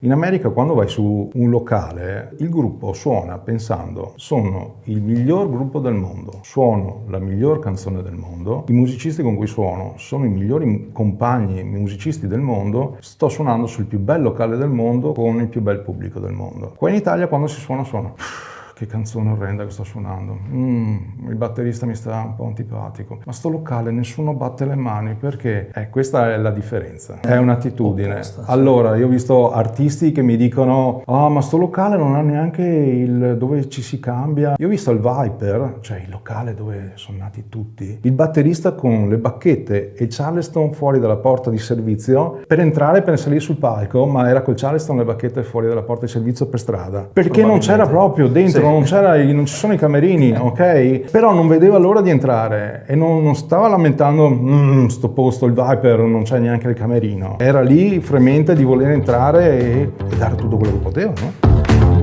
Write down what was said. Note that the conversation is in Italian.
In America quando vai su un locale, il gruppo suona pensando sono il miglior gruppo del mondo, suono la miglior canzone del mondo, i musicisti con cui suono sono i migliori compagni musicisti del mondo, sto suonando sul più bel locale del mondo con il più bel pubblico del mondo. Qua in Italia quando si suona che canzone orrenda che sto suonando, il batterista mi sta un po' antipatico, ma sto locale nessuno batte le mani perché questa è la differenza, è un'attitudine. Opposta, sì. Allora io ho visto artisti che mi dicono ma sto locale non ha neanche il dove ci si cambia. Io ho visto il Viper, cioè il locale dove sono nati tutti, il batterista con le bacchette e il Charleston fuori dalla porta di servizio per entrare, per salire sul palco, ma era col Charleston e le bacchette fuori dalla porta di servizio per strada perché non c'era proprio dentro, non ci sono i camerini, ok? Però non vedeva l'ora di entrare e non stava lamentando sto posto, il Viper, non c'è neanche il camerino. Era lì fremente di voler entrare e dare tutto quello che poteva, no?